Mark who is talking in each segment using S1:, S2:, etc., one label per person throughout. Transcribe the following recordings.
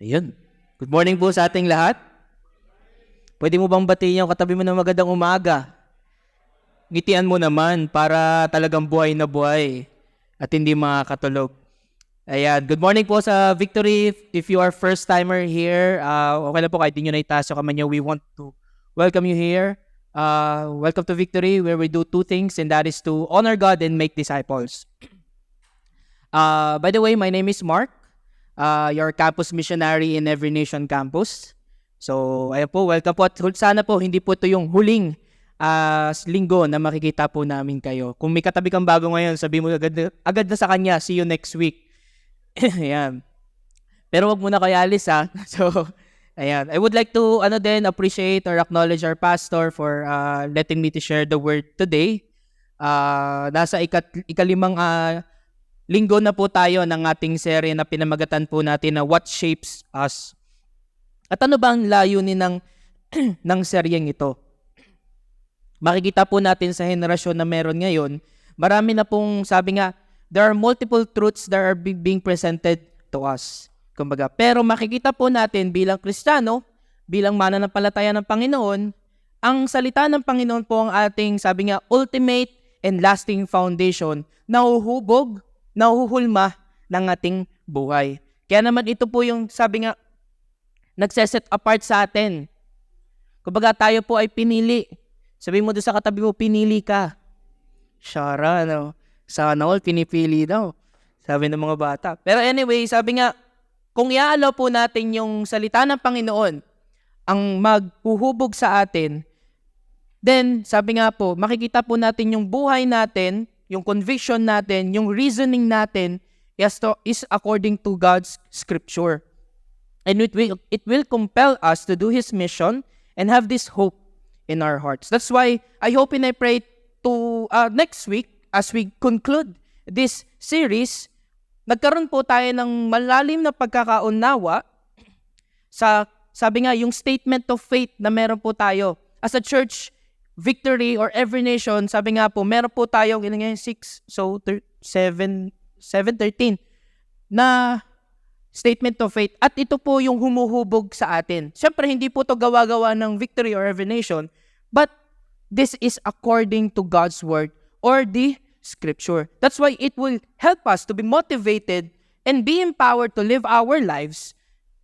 S1: Ayun. Good morning po sa ating lahat. Pwede mo bang batiin yung katabi mo ng magandang umaga? Ngitian mo naman para talagang buhay na buhay at hindi makakatulog. Ayan. Good morning po sa Victory. If you are first timer here, okay lang po kahit di nyo na itaas yung kamay nyo. We want to welcome you here. Welcome to Victory where we do two things, and that is to honor God and make disciples. By the way, my name is Mark. Your campus missionary in Every Nation Campus. So, ayan po, welcome po. At sana po, hindi po ito yung huling linggo na makikita po namin kayo. Kung may katabi kang bago ngayon, sabi mo agad na sa kanya, see you next week. Ayan. Pero wag muna kayo alis ha. So, ayan. I would like to appreciate or acknowledge our pastor for letting me to share the word today. Nasa ikalimang linggo na po tayo ng ating serye na pinamagatan po natin na What Shapes Us. At ano ba ang layunin ng seryeng ito? Makikita po natin sa henerasyon na meron ngayon, marami na pong sabi nga, there are multiple truths that are being presented to us. Kumbaga, pero makikita po natin bilang Kristiyano, bilang mananampalataya ng Panginoon, ang salita ng Panginoon po ang ating, sabi nga, ultimate and lasting foundation na nahuhulma ng ating buhay. Kaya naman ito po yung sabi nga, nagseset apart sa atin. Kumbaga tayo po ay pinili. Sabi mo doon sa katabi mo, pinili ka. Shara, no? Sana all pinipili daw. Sabi ng mga bata. Pero anyway, sabi nga, kung iaalaw po natin yung salita ng Panginoon, ang maghuhubog sa atin, then sabi nga po, makikita po natin yung buhay natin, yung conviction natin, yung reasoning natin is according to God's scripture. And it will compel us to do His mission and have this hope in our hearts. That's why I hope and I pray to next week, as we conclude this series, nagkaroon po tayo ng malalim na pagkakaunawa sa, sabi nga, yung statement of faith na meron po tayo. As a church, Victory or Every Nation, sabi nga po, meron po tayong 6, so 7, 13 na statement of faith. At ito po yung humuhubog sa atin. Siyempre, hindi po ito gawa-gawa ng Victory or Every Nation, but this is according to God's Word or the Scripture. That's why it will help us to be motivated and be empowered to live our lives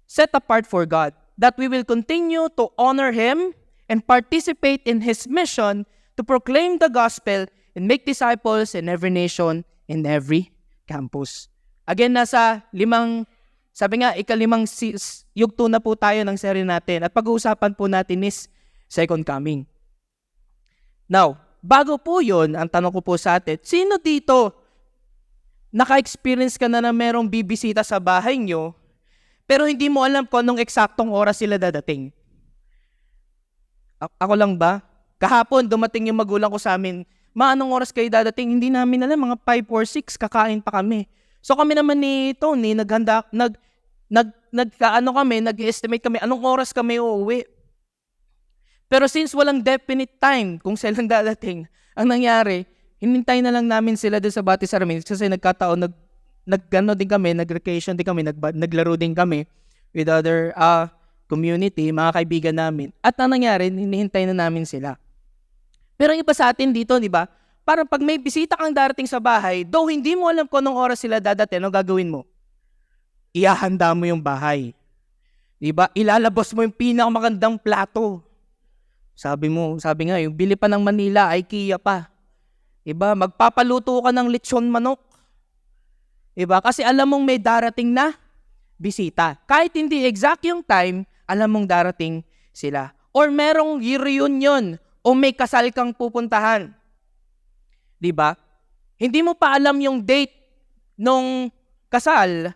S1: set apart for God, that we will continue to honor Him and participate in His mission to proclaim the gospel and make disciples in every nation, in every campus. Again, nasa ikalimang yugto na po tayo ng serye natin at pag-uusapan po natin is second coming. Now, bago po yun, ang tanong ko po sa atin, sino dito naka-experience ka na merong bibisita sa bahay nyo pero hindi mo alam kung anong eksaktong oras sila dadating? Ako lang ba? Kahapon, dumating yung magulang ko sa amin, anong oras kayo dadating? Hindi namin alam, mga 5 or 6, kakain pa kami. So kami naman ni Tony, nag-estimate kami, anong oras kami uuwi. Pero since walang definite time kung saan dadating, ang nangyari, hinintay na lang namin sila doon sa Batis Aramin kasi nagkataon, nag-vacation din kami, naglaro din kami with other community, mga kaibigan namin. At ang nangyari, hinihintay na namin sila. Pero iba sa atin dito, di ba? Parang pag may bisita kang darating sa bahay, though hindi mo alam kung anong oras sila dadating, ano gagawin mo? Ihahanda mo yung bahay. Di ba? Ilalabas mo yung pinakamagandang plato. Sabi nga, yung bili pa ng Manila, IKEA pa. Diba? Magpapaluto ka ng lechon manok. Diba? Kasi alam mong may darating na bisita. Kahit hindi exact yung time, alam mong darating sila. Or merong reunion o may kasal kang pupuntahan. Diba? Hindi mo pa alam yung date nung kasal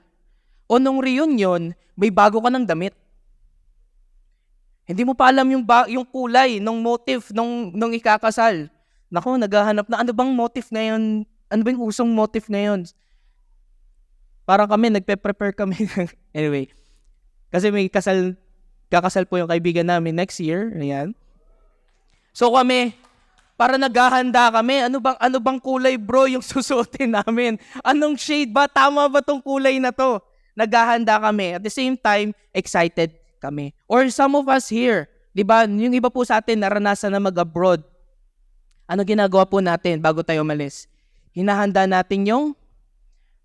S1: o nung reunion, may bago ka ng damit. Hindi mo pa alam yung kulay, nung motif, nung ikakasal. Naku, naghahanap na, ano bang motif ngayon? Ano ba yung usong motif ngayon? Parang kami, nagpe-prepare kami. Anyway, kasi may kakasal po yung kaibigan namin next year. Ayan. So kami, para naghahanda kami, ano bang kulay bro yung susuotin namin? Anong shade ba? Tama ba tong kulay na to? naghahanda kami. At the same time, excited kami. Or some of us here, di ba, yung iba po sa atin naranasan na mag-abroad. Ano ginagawa po natin bago tayo umalis? Hinahanda natin yung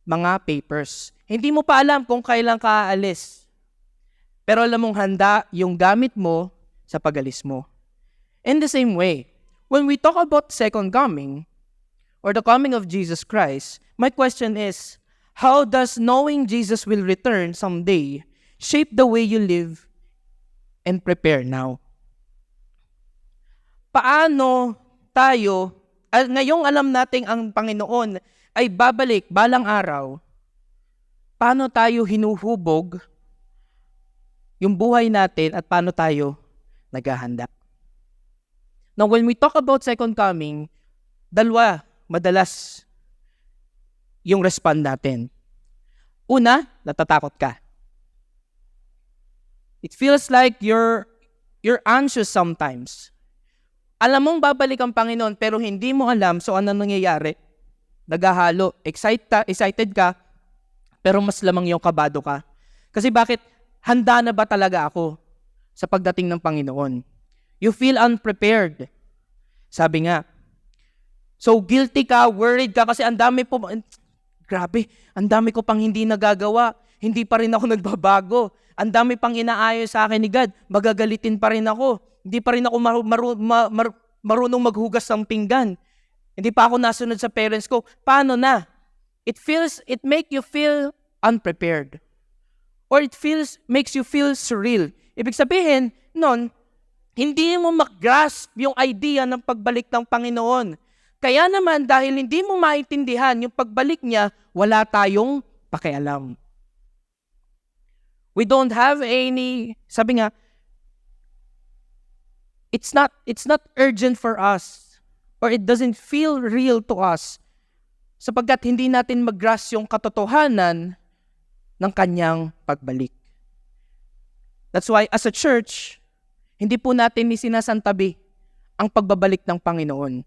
S1: mga papers. Hindi mo pa alam kung kailan ka aalis. Pero alam mong handa yung gamit mo sa pag-alis mo. In the same way, when we talk about second coming, or the coming of Jesus Christ, my question is, how does knowing Jesus will return someday shape the way you live and prepare now? Paano tayo, ngayong alam nating ang Panginoon ay babalik balang araw, paano tayo hinuhubog yung buhay natin at paano tayo naghahanda? Now, when we talk about second coming, dalawa madalas yung respond natin. Una, natatakot ka. It feels like you're anxious sometimes. Alam mong babalik ang Panginoon pero hindi mo alam so ano nangyayari. Naghahalo, excited ka, pero mas lamang yung kabado ka. Kasi bakit? Handa na ba talaga ako sa pagdating ng Panginoon? You feel unprepared. Sabi nga, so guilty ka, worried ka kasi ang dami ko pang hindi nagagawa. Hindi pa rin ako nagbabago. Ang dami pang inaayos sa akin ni God. Magagalitin pa rin ako. Hindi pa rin ako marunong maghugas ng pinggan. Hindi pa ako nasunod sa parents ko. Paano na? It make you feel unprepared. Or makes you feel surreal. Ibig sabihin, hindi mo mag-grasp yung idea ng pagbalik ng Panginoon. Kaya naman, dahil hindi mo maintindihan yung pagbalik niya, wala tayong pakialam. We don't have sabi nga, it's not urgent for us, or it doesn't feel real to us, sapagkat hindi natin mag-grasp yung katotohanan ng kanyang pagbalik. That's why, as a church, hindi po natin sinasantabi ang pagbabalik ng Panginoon.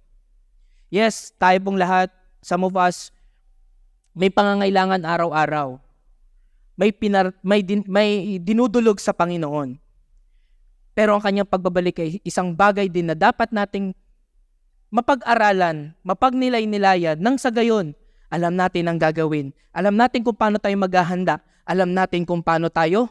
S1: Yes, tayo pong lahat, some of us, may pangangailangan araw-araw. May dinudulog sa Panginoon. Pero ang kanyang pagbabalik ay isang bagay din na dapat nating mapag-aralan, mapagnilay-nilayan, nang sa gayon, alam natin ang gagawin. Alam natin kung paano tayo maghahanda. Alam natin kung paano tayo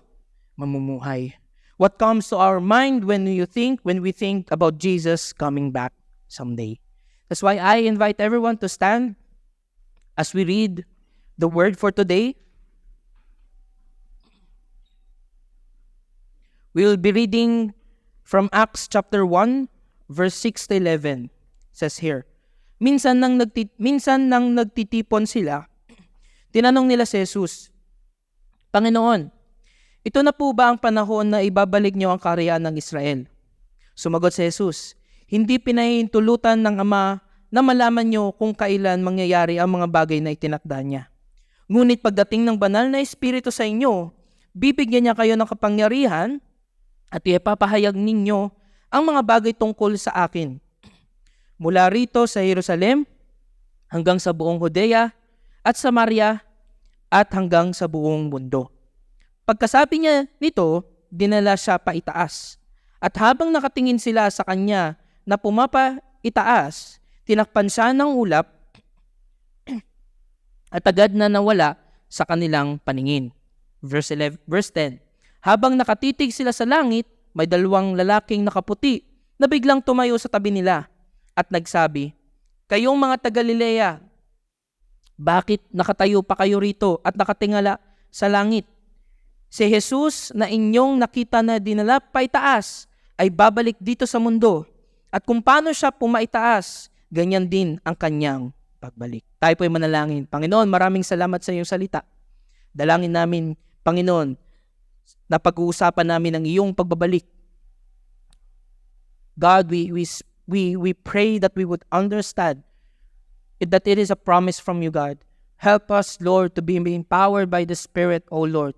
S1: mamumuhay. What comes to our mind when we think about Jesus coming back someday? That's why I invite everyone to stand as we read the word for today. We'll be reading from Acts chapter 1, verse 6 to 11. It says here, Minsan nang nagtitipon sila, tinanong nila si Jesus, Panginoon, ito na po ba ang panahon na ibabalik niyo ang kaharian ng Israel? Sumagot si Jesus, hindi pinahihintulutan ng Ama na malaman niyo kung kailan mangyayari ang mga bagay na itinakda niya. Ngunit pagdating ng banal na Espiritu sa inyo, bibigyan niya kayo ng kapangyarihan at ipapahayag ninyo ang mga bagay tungkol sa akin. Mula rito sa Jerusalem hanggang sa buong Judea at Samaria at hanggang sa buong mundo. Pagkasabi niya nito, dinala siya paitaas. At habang nakatingin sila sa kanya na pumapaitaas, tinakpan siya ng ulap at agad na nawala sa kanilang paningin. Verse 10. Habang nakatitig sila sa langit, may dalawang lalaking nakaputi na biglang tumayo sa tabi nila at nagsabi, Kayong mga taga-Galilea, bakit nakatayo pa kayo rito at nakatingala sa langit? Si Jesus na inyong nakita na dinala paitaas ay babalik dito sa mundo. At kung paano siya pumaitaas, ganyan din ang kanyang pagbalik. Tayo po'y manalangin. Panginoon, maraming salamat sa iyong salita. Dalangin namin, Panginoon, na pag-uusapan namin ang iyong pagbabalik. God, we pray that we would understand that it is a promise from you, God. Help us, Lord, to be empowered by the Spirit, O Lord.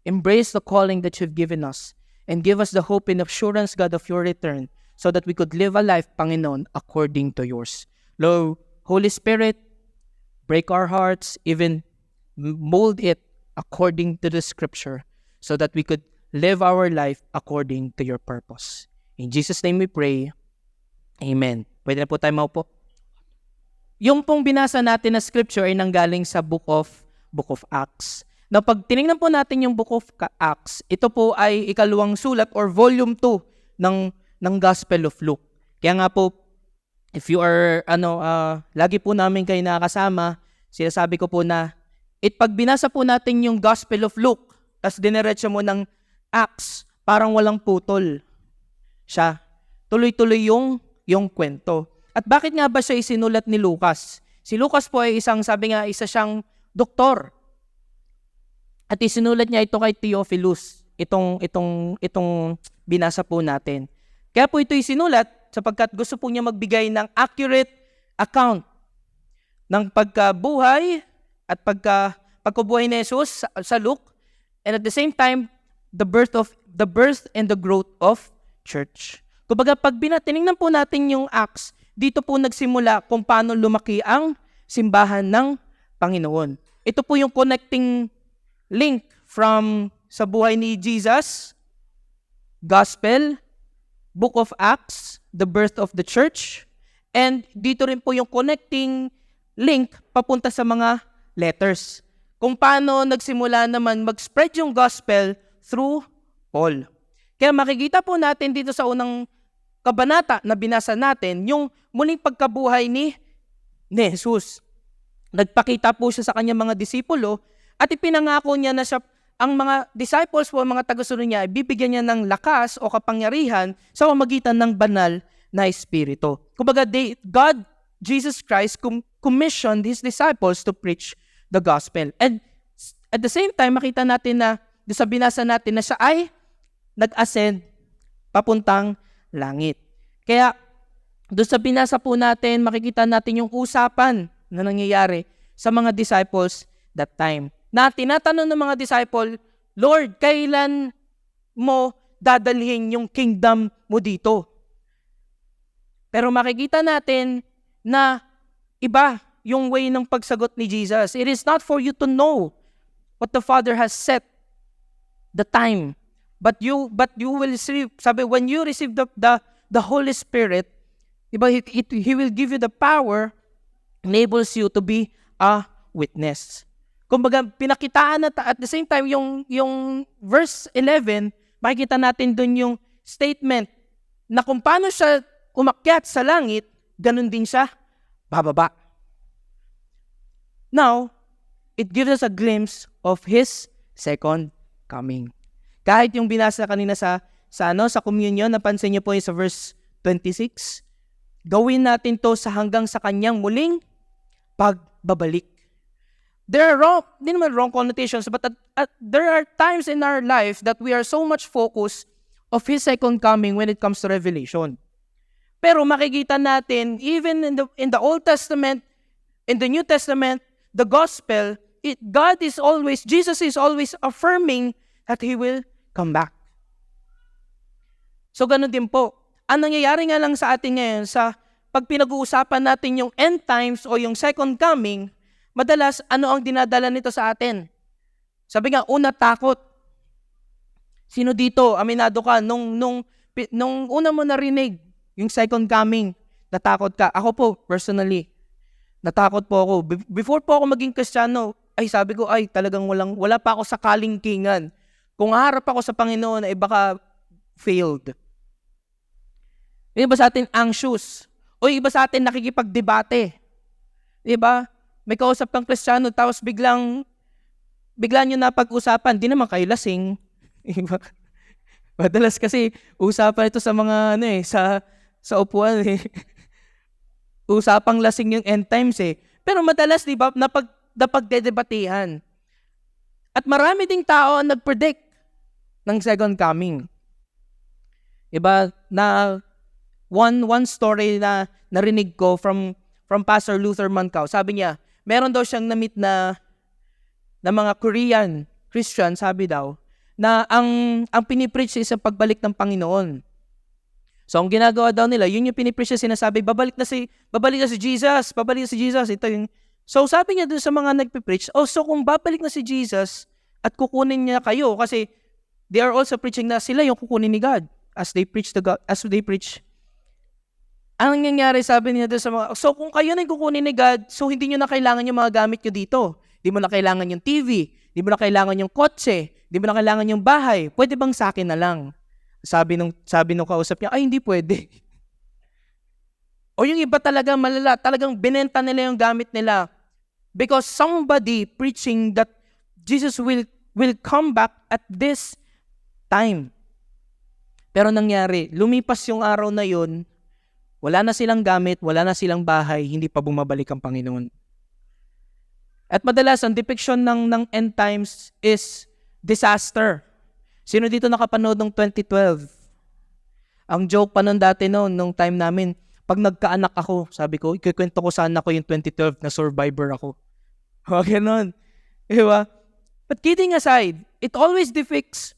S1: Embrace the calling that you've given us and give us the hope and assurance, God, of your return so that we could live a life, Panginoon, according to yours. Lord, Holy Spirit, break our hearts, even mold it according to the scripture so that we could live our life according to your purpose. In Jesus' name we pray. Amen. Pwede na po tayo maupo. Yung pong binasa natin na scripture ay nanggaling sa Book of Acts. Now, pag tinignan po natin yung Book of Acts, ito po ay ikalawang sulat or volume 2 ng Gospel of Luke. Kaya nga po, if you are, lagi po namin kayo nakakasama, sinasabi ko po na, pag binasa po natin yung Gospel of Luke, tas dinerecho mo ng Acts, parang walang putol siya. Tuloy-tuloy yung kwento. At bakit nga ba siya isinulat ni Lucas? Si Lucas po ay isa siyang doktor. At isinulat niya ito kay Theophilus, itong binasa po natin. Kaya po ito isinulat sapagkat gusto po niya magbigay ng accurate account ng pagkabuhay at pagkabuhay ni Jesus sa Luke, and at the same time, the birth and the growth of church. Kumbaga, pag tinignan po natin yung Acts, dito po nagsimula kung paano lumaki ang simbahan ng Panginoon. Ito po yung connecting link from sa buhay ni Jesus, Gospel, Book of Acts, the birth of the church, and dito rin po yung connecting link papunta sa mga letters. Kung paano nagsimula naman mag-spread yung gospel through Paul. Kaya makikita po natin dito sa unang kabanata na binasa natin, yung muling pagkabuhay ni Jesus. Nagpakita po siya sa kanyang mga disipulo at ipinangako niya na siya, ang mga disciples po, mga tagasunod niya, bibigyan niya ng lakas o kapangyarihan sa pamamagitan ng banal na espiritu. Kumbaga, God, Jesus Christ, commissioned His disciples to preach the gospel. And at the same time, makita natin na, sa binasa natin na siya ay nag-ascend papuntang langit. Kaya, doon sa binasa po natin, makikita natin yung usapan na nangyayari sa mga disciples that time. Na tinatanong ng mga disciple, Lord, kailan mo dadalhin yung kingdom mo dito? Pero makikita natin na iba yung way ng pagsagot ni Jesus. It is not for you to know what the Father has set the time. But you will receive, sabi, when you receive the Holy Spirit, diba, He will give you the power, enables you to be a witness. Kumbaga, pinakitaan na at the same time, yung verse 11, makikita natin dun yung statement na kung paano siya umakyat sa langit, ganun din siya bababa. Now, it gives us a glimpse of His second coming. Kahit yung binasa kanina sa communion, napansin niyo po yung sa verse 26, gawin natin to hanggang sa kanyang muling pagbabalik. There are wrong connotations, but there are times in our life that we are so much focused of His second coming when it comes to Revelation. Pero makikita natin, even in the Old Testament, in the New Testament, the Gospel, Jesus is always affirming that He will come back. So ganun din po. Ang nangyayari nga lang sa atin ngayon, pag pinag-uusapan natin yung end times o yung second coming, madalas, ano ang dinadala nito sa atin? Sabi nga, una, takot. Sino dito, aminado ka, nung una mo narinig yung second coming, natakot ka? Ako po, personally, natakot po ako. Before po ako maging Kristiyano, sabi ko, talagang wala pa ako sa kalingkingan. Kung haharap ako sa Panginoon, baka failed. Iba sa atin anxious. O iba sa atin nakikipagdebate. Diba? May kausap kang Kristiyano, tapos bigla nyo napag-usapan, di naman kayo lasing. Madalas kasi, usapan ito sa mga, sa upuan, Usapang lasing yung end times, Pero madalas, di ba, napagdedebatehan. At marami ding tao ang nag-predict ng second coming. Diba, na one story na narinig ko from Pastor Luther Mancao. Sabi niya, meron daw siyang na-meet na mga Korean Christian, sabi daw, na ang pinipreach is ang pagbalik ng Panginoon. So, ang ginagawa daw nila, yun yung pinipreach na sinasabi, babalik na si Jesus. Ito yung, so, sabi niya dun sa mga nagpipreach, so kung babalik na si Jesus, at kukunin niya kayo kasi they are also preaching na sila yung kukunin ni God as they preach the God, as they preach. Ang nangyayari, sabi niya doon sa mga, so kung kayo na yung kukunin ni God, so hindi nyo na kailangan yung mga gamit nyo dito. Hindi mo na kailangan yung TV, hindi mo na kailangan yung kotse, hindi mo na kailangan yung bahay. Pwede bang sa akin na lang? Sabi nung kausap niya, ay hindi pwede. O yung iba talaga malala, talagang binenta nila yung gamit nila. Because somebody preaching that Jesus will come back at this time. Pero nangyari, lumipas yung araw na yun, wala na silang gamit, wala na silang bahay, hindi pa bumabalik ang Panginoon. At madalas, ang depiction ng end times is disaster. Sino dito nakapanood ng 2012? Ang joke pa nun dati nung time namin, pag nagkaanak ako, sabi ko, ikikwento ko sa anak ko yung 2012 na survivor ako. O, ganun. Diba? But kidding aside, it always depicts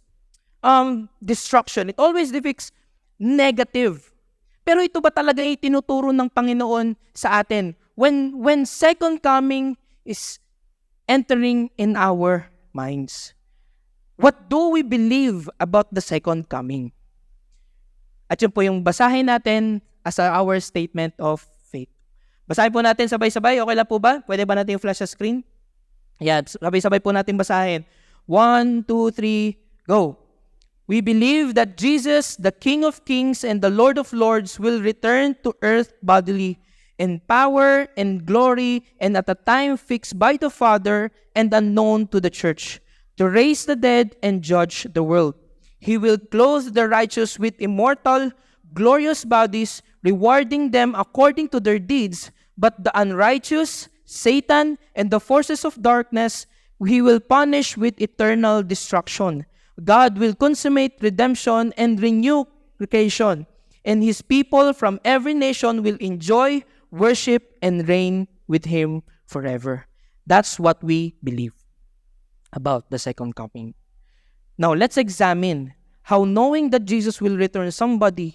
S1: destruction. It always depicts negative. Pero ito ba talaga ay tinuturo ng Panginoon sa atin? When second coming is entering in our minds, what do we believe about the second coming? At yun po yung basahin natin as our statement of faith. Basahin po natin sabay-sabay. Okay lang po ba? Pwede ba natin yung flash sa screen? Yan, sabay-sabay po natin basahin. 1, 2, 3, go! We believe that Jesus, the King of Kings and the Lord of Lords, will return to earth bodily in power and glory and at a time fixed by the Father and unknown to the church, to raise the dead and judge the world. He will clothe the righteous with immortal, glorious bodies, rewarding them according to their deeds, but the unrighteous, Satan, and the forces of darkness, he will punish with eternal destruction. God will consummate redemption and renew creation, and His people from every nation will enjoy, worship, and reign with Him forever. That's what we believe about the second coming. Now, let's examine how knowing that Jesus will return someday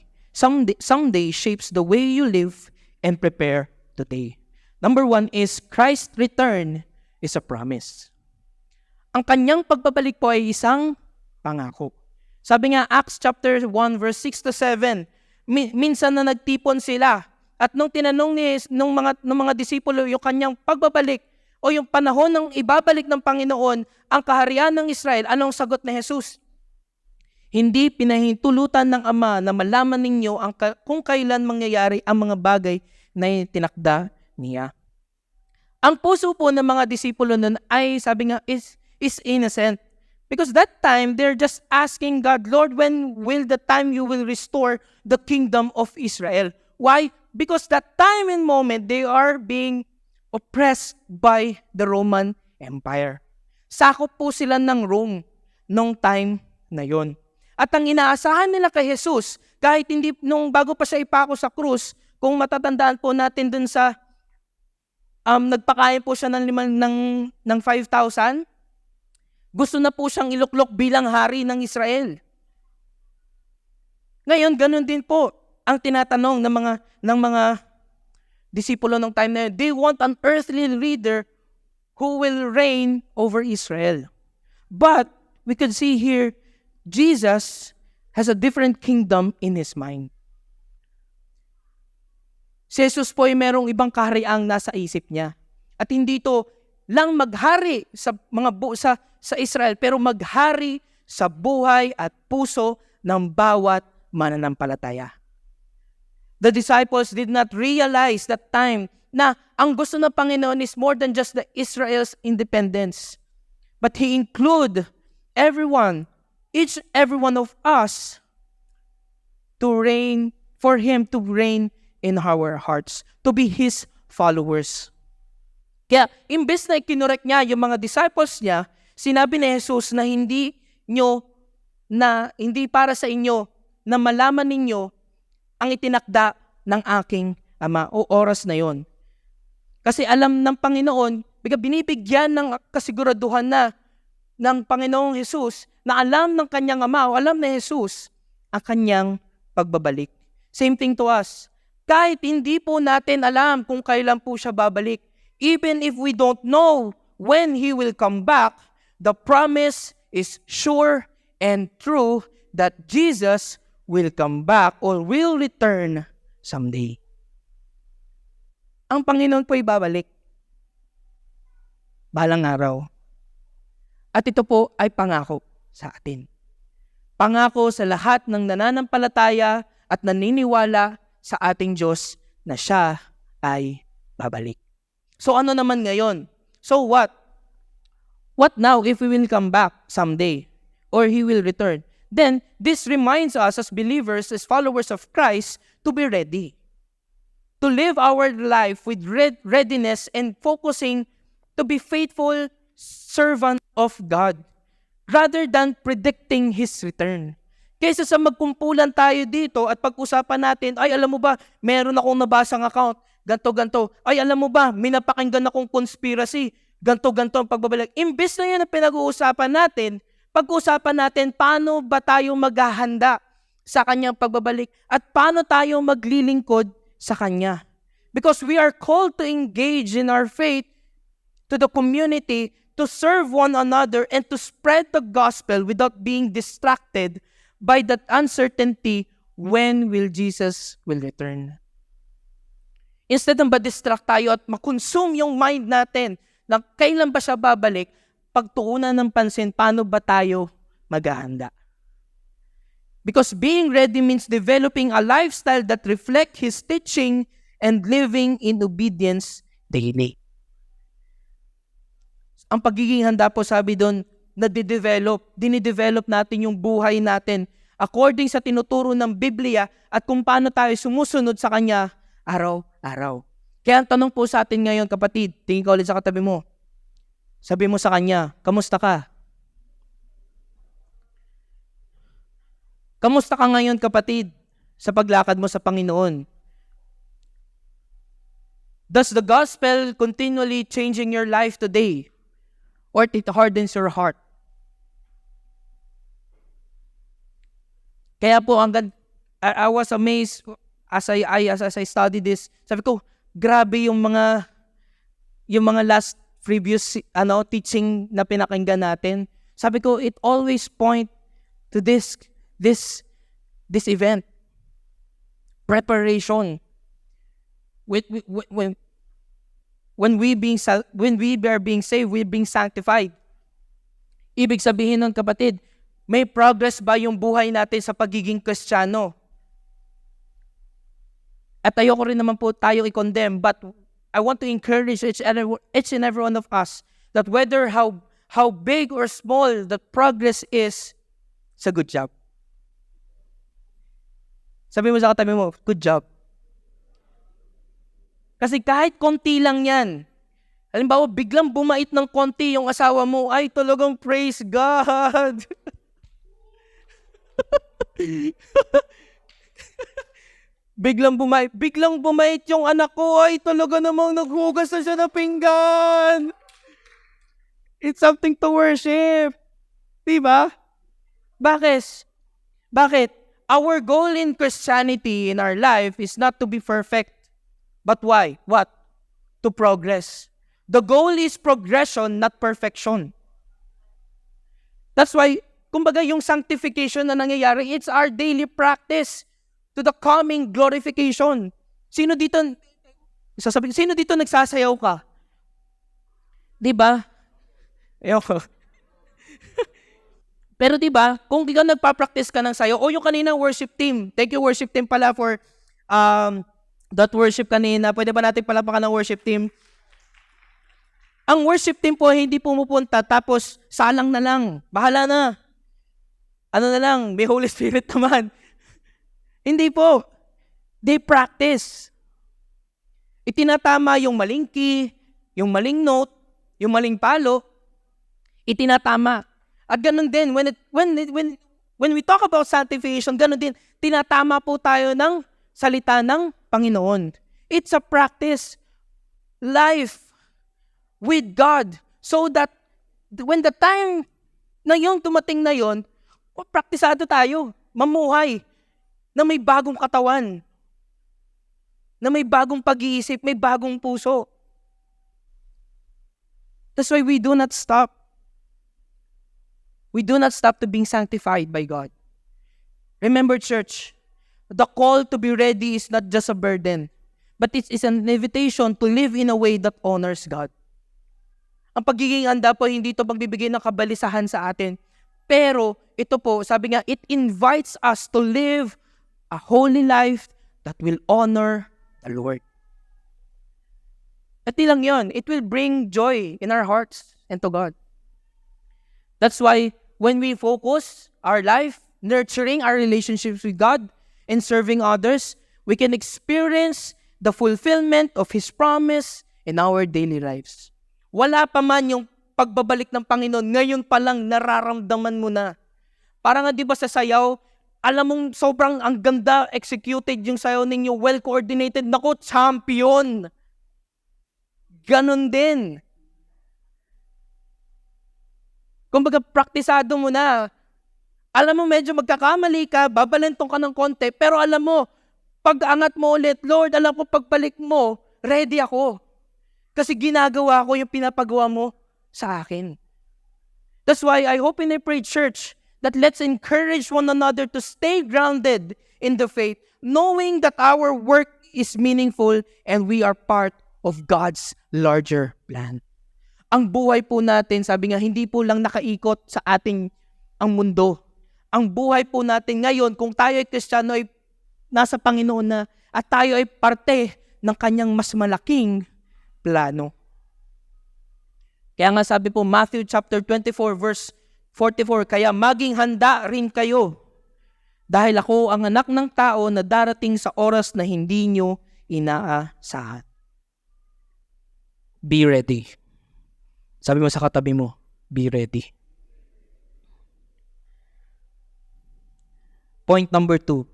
S1: shapes the way you live and prepare today. Number 1 is Christ's return is a promise. Ang kanyang pagbabalik po ay isang pangako. Sabi nga, Acts chapter 1 verse 6 to 7, minsan na nagtipon sila at nung tinanong nung mga disipulo yung kanyang pagbabalik o yung panahon ng ibabalik ng Panginoon ang kaharian ng Israel, anong sagot ni Jesus? Hindi pinahintulutan ng Ama na malaman ninyo kung kailan mangyayari ang mga bagay na tinakda niya. Ang puso po ng mga disipulo nun ay, sabi nga, is innocent. Because that time, they're just asking God, Lord, when will the time you will restore the kingdom of Israel? Why? Because that time and moment, they are being oppressed by the Roman Empire. Sakop po sila ng Rome nung time na yon. At ang inaasahan nila kay Jesus, kahit hindi, bago pa siya ipako sa krus, kung matatandaan po natin dun sa, nagpakain po siya ng 5,000, gusto na po siyang iluklok bilang hari ng Israel. Ngayon, ganun din po ang tinatanong ng mga disipulo ng time na yun. They want an earthly leader who will reign over Israel. But we could see here, Jesus has a different kingdom in His mind. Si Jesus po ay merong ibang kahariang nasa isip niya. At hindi ito lang maghari sa Israel, pero maghari sa buhay at puso ng bawat mananampalataya. The disciples did not realize that time na ang gusto ng Panginoon is more than just the Israel's independence. But He include everyone, every one of us to reign, for Him to reign in our hearts, to be His followers. Kaya, imbes na ikinurek niya yung mga disciples niya, sinabi ni Jesus na hindi para sa inyo na malaman ninyo ang itinakda ng aking Ama o oras na yon. Kasi alam ng Panginoon, binibigyan ng kasiguraduhan na ng Panginoong Jesus na alam ng kanyang Ama o alam ni Jesus ang kanyang pagbabalik. Same thing to us. Kahit hindi po natin alam kung kailan po siya babalik, even if we don't know when He will come back, the promise is sure and true that Jesus will come back or will return someday. Ang Panginoon po ay babalik balang araw. At ito po ay pangako sa atin. Pangako sa lahat ng nananampalataya at naniniwala sa ating Diyos na siya ay babalik. So ano naman ngayon? So what? What now if we will come back someday or He will return? Then this reminds us as believers, as followers of Christ, to be ready. To live our life with readiness and focusing to be faithful servant of God rather than predicting His return. Kaysa sa magkumpulan tayo dito at pag-usapan natin, ay alam mo ba, meron akong nabasang account, ganto-ganto. Ay alam mo ba, may napakinggan akong conspiracy, ganto-ganto ang pagbabalik. Imbes na yan ang pinag-uusapan natin, pag-uusapan natin paano ba tayo maghahanda sa Kanyang pagbabalik at paano tayo maglilingkod sa Kanya. Because we are called to engage in our faith to the community, to serve one another, and to spread the gospel without being distracted by that uncertainty when will Jesus will return. Instead ng ba-distract tayo at makonsume yung mind natin na kailan ba siya babalik, pagtuunan ng pansin, paano ba tayo maghahanda? Because being ready means developing a lifestyle that reflects His teaching and living in obedience daily. Ang pagiging handa po, sabi doon, dinidevelop natin yung buhay natin according sa tinuturo ng Biblia at kung paano tayo sumusunod sa Kanya araw-araw. Kaya ang tanong po sa atin ngayon, kapatid, tingin ka ulit sa katabi mo. Sabi mo sa Kanya, kamusta ka? Kamusta ka ngayon, kapatid, sa paglakad mo sa Panginoon? Does the gospel continually changing your life today? Or it hardens your heart? Kaya po, I was amazed as I studied this. Sabi ko, grabe yung mga last previous teaching na pinakinggan natin. Sabi ko, it always point to this event. Preparation. When we are being saved, we're being sanctified. Ibig sabihin nun, kapatid, may progress ba yung buhay natin sa pagiging Kristiyano? At ayoko rin naman po tayo i-condemn, but I want to encourage each and every one of us that whether how big or small the progress is, it's a good job. Sabi mo sa katabi mo, good job. Kasi kahit konti lang yan, halimbawa biglang bumait ng konti yung asawa mo, ay talagang praise God. biglang bumait yung anak ko, ay talaga namang naghugas na siya ng pinggan. It's something to worship. Diba? Bakit? Our goal in Christianity, in our life, is not to be perfect. But why? What? To progress. The goal is progression, not perfection. That's why, kumbaga yung sanctification na nangyayari, it's our daily practice to the coming glorification. Sino dito nagsasayaw ka? Diba? Ayoko. Pero diba, kung di ka nagpa-practice ka ng sayaw, o yung kanina worship team, thank you worship team pala for that worship kanina. Pwede ba natin palapakan ng worship team? Ang worship team po hindi pumupunta tapos salang na lang. Bahala na. Ano na lang, may Holy Spirit naman. Hindi po. They practice. Itinatama yung maling key, yung maling note, yung maling palo. Itinatama. At ganun din, when we talk about sanctification, ganun din, tinatama po tayo ng salita ng Panginoon. It's a practice, life with God, so that when the time na yung dumating na yon, praktisado tayo, mamuhay, na may bagong katawan, na may bagong pag-iisip, may bagong puso. That's why we do not stop. We do not stop to being sanctified by God. Remember, church, the call to be ready is not just a burden, but it is an invitation to live in a way that honors God. Ang pagiging handa po, hindi ito magbibigay ng kabalisahan sa atin. Pero ito po, sabi nga, it invites us to live a holy life that will honor the Lord. At di lang yun, it will bring joy in our hearts and to God. That's why when we focus our life, nurturing our relationships with God and serving others, we can experience the fulfillment of His promise in our daily lives. Wala pa man yung pagbabalik ng Panginoon, ngayon pa lang nararamdaman mo na. Parang nga di ba sa sayaw, alam mong sobrang ang ganda, executed yung sayaw ninyo, well-coordinated, naku, champion! Ganon din. Kumbaga, praktisado mo na. Alam mo, medyo magkakamali ka, babalentong ka ng konti, pero alam mo, pag-angat mo ulit, Lord, alam ko pagbalik mo, ready ako. Kasi ginagawa ko yung pinapagawa mo sa akin. That's why I hope and I pray, church, that let's encourage one another to stay grounded in the faith, knowing that our work is meaningful and we are part of God's larger plan. Ang buhay po natin, sabi nga, hindi po lang nakaikot sa ating ang mundo. Ang buhay po natin ngayon, kung tayo ay Kristiyano, ay nasa Panginoon na, at tayo ay parte ng kanyang mas malaking plano. Kaya nga sabi po, Matthew chapter 24 verse 44, kaya maging handa rin kayo, dahil ako ang anak ng tao na darating sa oras na hindi nyo inaasahan. Be ready. Sabi mo sa katabi mo, be ready. Point number 2.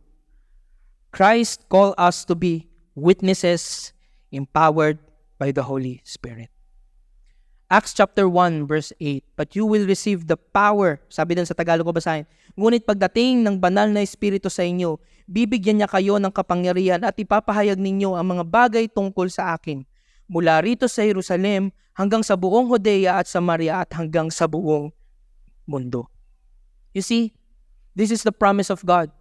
S1: Christ called us to be witnesses empowered by the Holy Spirit. Acts chapter 1 verse 8, but you will receive the power, sabi din sa Tagalog ko basahin, ngunit pagdating ng banal na Espiritu sa inyo, bibigyan niya kayo ng kapangyarihan at ipapahayag ninyo ang mga bagay tungkol sa akin, mula rito sa Jerusalem hanggang sa buong Judea at Samaria at hanggang sa buong mundo. You see, this is the promise of God.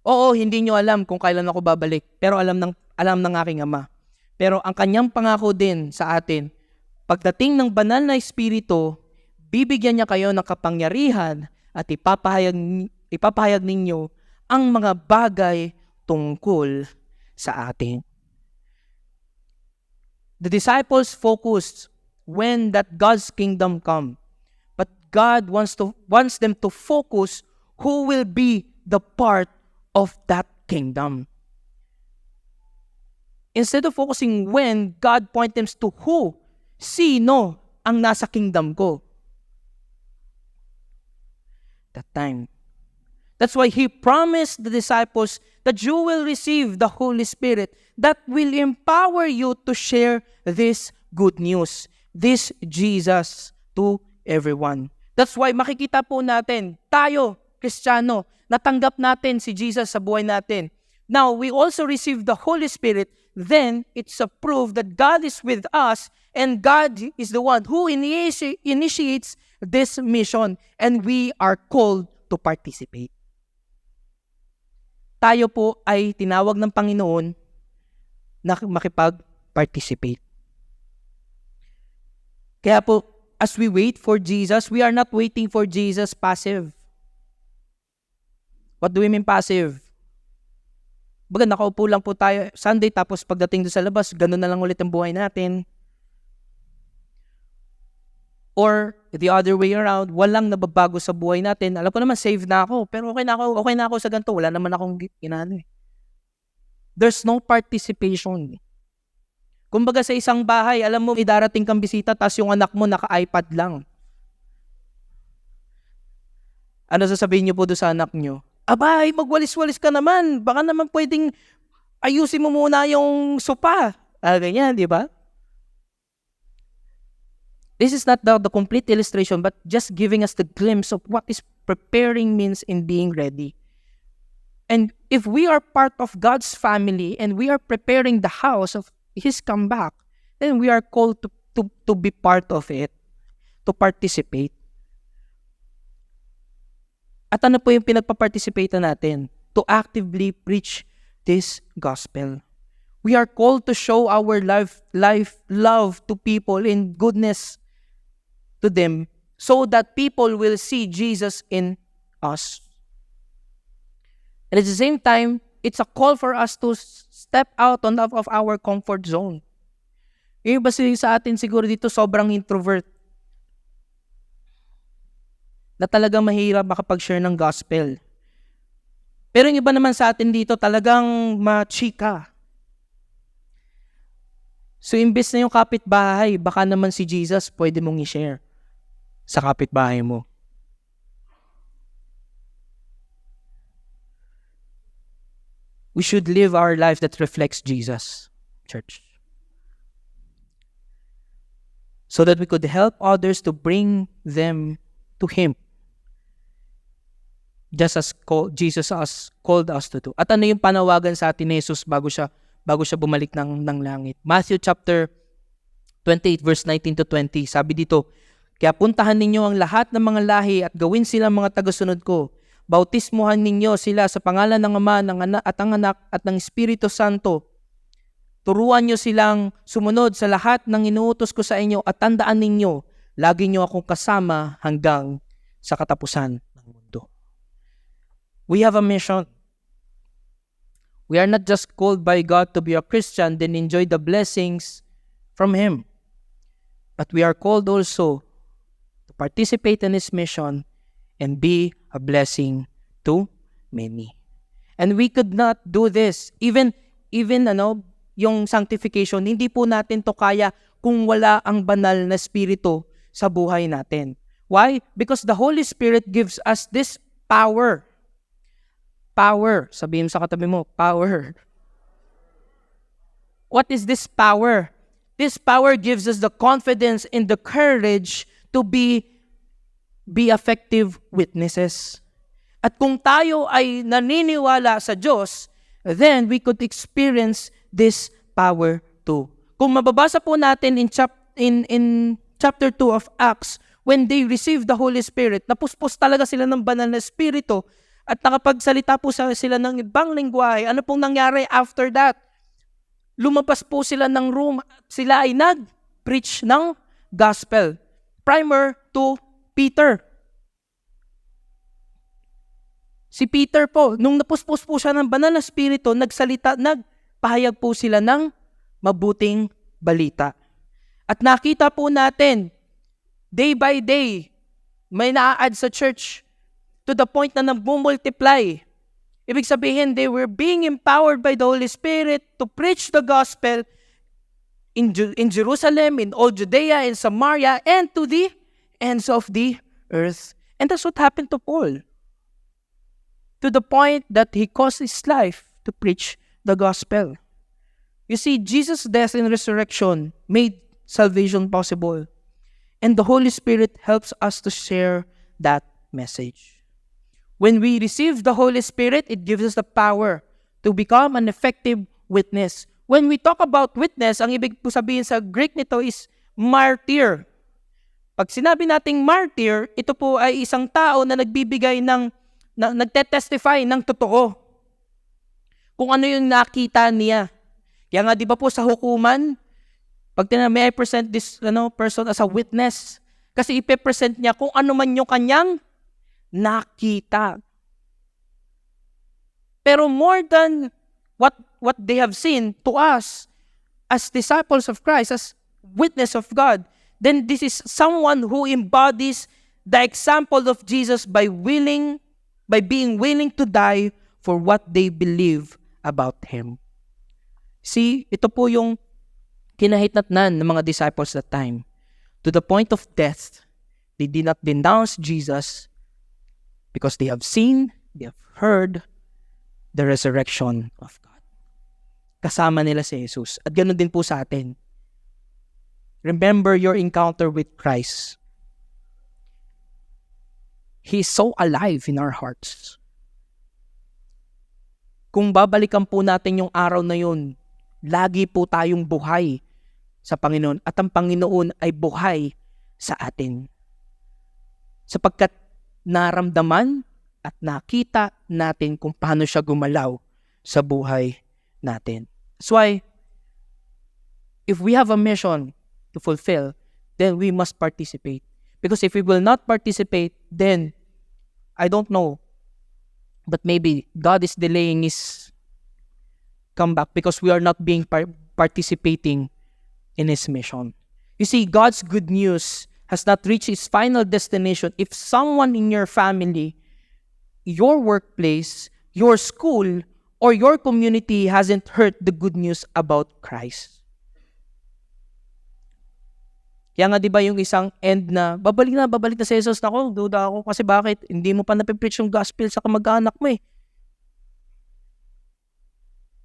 S1: Oo, hindi nyo alam kung kailan ako babalik, pero alam ng aking Ama. Pero ang kanyang pangako din sa atin, pagdating ng banal na Espiritu, bibigyan niya kayo ng kapangyarihan at ipapahayag ninyo ang mga bagay tungkol sa atin. The disciples focused when that God's kingdom come. But God wants them to focus who will be the part of that kingdom. Instead of focusing when, God points them to who, sino ang nasa kingdom ko. That time. That's why He promised the disciples that you will receive the Holy Spirit that will empower you to share this good news, this Jesus to everyone. That's why makikita po natin, tayo, Kristiyano, natanggap natin si Jesus sa buhay natin. Now, we also receive the Holy Spirit, then it's a proof that God is with us and God is the one who initiates this mission and we are called to participate. Tayo po ay tinawag ng Panginoon na makipag-participate. Kaya po, as we wait for Jesus, we are not waiting for Jesus passive. What do we mean passive? Baga, nakaupo lang po tayo Sunday, tapos pagdating doon sa labas, ganun na lang ulit ang buhay natin. Or the other way around, walang nababago sa buhay natin. Alam ko naman, save na ako, pero okay na ako sa ganito. Wala naman akong ginano eh. There's no participation. Kumbaga sa isang bahay, alam mo, may darating kang bisita, tapos yung anak mo naka-iPad lang. Ano sasabihin niyo po doon sa anak niyo? Abay, magwalis-walis ka naman. Baka naman pwedeng ayusin mo muna yung sopa. Ganyan, di ba? This is not the complete illustration, but just giving us the glimpse of what is preparing means in being ready. And if we are part of God's family and we are preparing the house of His comeback, then we are called to be part of it, to participate. At ano po yung pinagpa-participate natin? To actively preach this gospel. We are called to show our love to people in goodness to them so that people will see Jesus in us. And at the same time, it's a call for us to step out of our comfort zone. Yung iba sa atin siguro dito sobrang introvert na talagang mahirap makapag-share ng gospel. Pero yung iba naman sa atin dito talagang machika. So, imbes na yung kapitbahay, baka naman si Jesus pwede mong i-share sa kapitbahay mo. We should live our life that reflects Jesus, church. So that we could help others to bring them to Him. Just as Jesus called us to do. At ano yung panawagan sa atin ni Jesus bago siya bumalik ng langit? Matthew chapter 28 verse 19 to 20. Sabi dito, kaya puntahan ninyo ang lahat ng mga lahi at gawin silang mga tagasunod ko. Bautismuhan ninyo sila sa pangalan ng Ama, ng Anak at ng Espiritu Santo. Turuan nyo silang sumunod sa lahat ng inuutos ko sa inyo at tandaan ninyo, lagi nyo akong kasama hanggang sa katapusan ng mundo. We have a mission. We are not just called by God to be a Christian then enjoy the blessings from Him. But we are called also to participate in His mission and be a blessing to many. And we could not do this. Even yung sanctification, hindi po natin to kaya kung wala ang banal na Espiritu sa buhay natin. Why? Because the Holy Spirit gives us this power. Power. Sabihin sa katabi mo, power. What is this power? This power gives us the confidence and the courage to be effective witnesses. At kung tayo ay naniniwala sa Diyos, then we could experience this power too. Kung mababasa po natin in chapter 2 of Acts, when they received the Holy Spirit, napuspos talaga sila ng banal na Espiritu at nakapagsalita po sila ng ibang lingwahe. Ano pong nangyari after that? Lumabas po sila ng room, sila ay nag-preach ng gospel. Primer to Peter. Si Peter po, nung napuspos po siya ng banal na Espiritu, nagpahayag po sila ng mabuting balita. At nakita po natin, day by day, may na-add sa church to the point na nag-multiply. Ibig sabihin, they were being empowered by the Holy Spirit to preach the gospel in Jerusalem, in all Judea, in Samaria, and to the ends of the earth. And that's what happened to Paul. To the point that he caused his life to preach the gospel. You see, Jesus' death and resurrection made salvation possible. And the Holy Spirit helps us to share that message. When we receive the Holy Spirit, it gives us the power to become an effective witness. When we talk about witness, ang ibig po sabihin sa Greek nito is martyr. Pag sinabi nating martyr, ito po ay isang tao na nagbibigay nagtetestify ng totoo. Kung ano yung nakita niya. Kaya nga di ba po sa hukuman, pag may I present this person as a witness, kasi ipe-present niya kung ano man yung kanyang nakita. Pero more than what they have seen to us as disciples of Christ, as witness of God, then this is someone who embodies the example of Jesus by being willing to die for what they believe about Him. See, ito po yung kinahitnatnan ng mga disciples that time. To the point of death, they did not denounce Jesus because they have seen, they have heard the resurrection of God. Kasama nila si Jesus. At ganoon din po sa atin. Remember your encounter with Christ. He is so alive in our hearts. Kung babalikan po natin yung araw na yun, lagi po tayong buhay sa Panginoon at ang Panginoon ay buhay sa atin. Sapagkat naramdaman at nakita natin kung paano siya gumalaw sa buhay natin. That's why, if we have a mission to fulfill, then we must participate. Because if we will not participate, then, I don't know, but maybe God is delaying His comeback because we are not being participating in His mission. You see, God's good news has not reached its final destination if someone in your family, your workplace, your school, or your community hasn't heard the good news about Christ. Kaya nga di ba yung isang end na, babalik na si Jesus na ako, duda ako. Kasi bakit? Hindi mo pa napipreach yung gospel sa kamag-anak mo eh.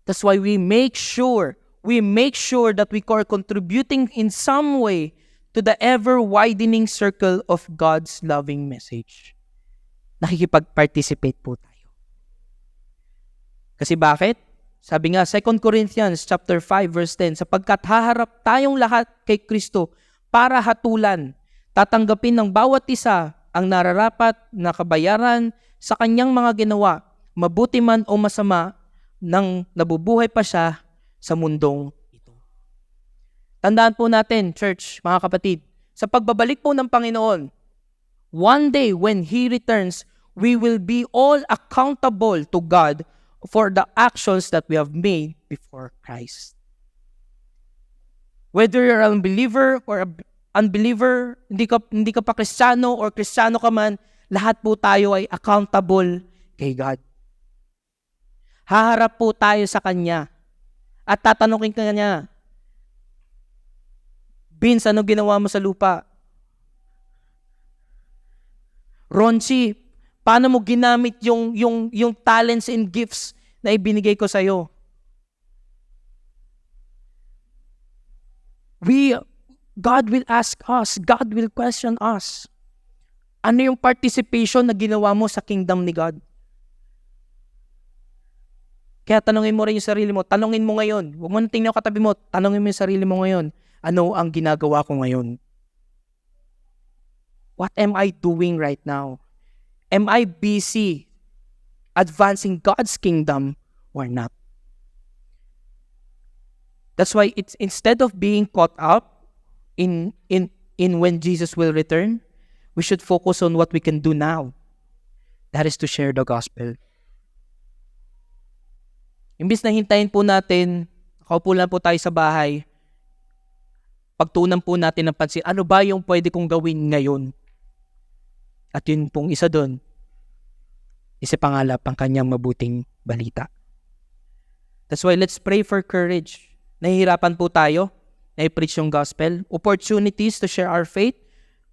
S1: That's why we make sure that we are contributing in some way to the ever-widening circle of God's loving message. Nakikipag-participate po tayo. Kasi bakit? Sabi nga, 2 Corinthians chapter 5 verse 10, sapagkat haharap tayong lahat kay Kristo para hatulan, tatanggapin ng bawat isa ang nararapat na kabayaran sa kanyang mga ginawa, mabuti man o masama, nang nabubuhay pa siya sa mundong ito. Tandaan po natin, church, mga kapatid, sa pagbabalik po ng Panginoon, one day when He returns, we will be all accountable to God for the actions that we have made before Christ. Whether you're an unbeliever or unbeliever, hindi ka pa Kristiyano or Kristiyano ka man, lahat po tayo ay accountable kay God. Haharap po tayo sa Kanya at tatanungin ka niya, Vince, ano ginawa mo sa lupa? Ronchi, paano mo ginamit yung talents and gifts na ibinigay ko sa'yo? God will ask us, God will question us. Ano yung participation na ginawa mo sa kingdom ni God? Kaya tanungin mo rin yung sarili mo, tanungin mo ngayon. Huwag mo nang tingnan yung katabi mo, tanungin mo yung sarili mo ngayon. Ano ang ginagawa ko ngayon? What am I doing right now? Am I busy advancing God's kingdom or not? That's why it's instead of being caught up in when Jesus will return, we should focus on what we can do now. That is to share the gospel. Imbis na hintayin po natin, nakaupo lang po tayo sa bahay, pagtunan po natin ng pansin, ano ba yung pwede kong gawin ngayon? At yun pong isa doon, isipangalap ang kanyang mabuting balita. That's why let's pray for courage. Nahihirapan po tayo na i-preach yung gospel, opportunities to share our faith,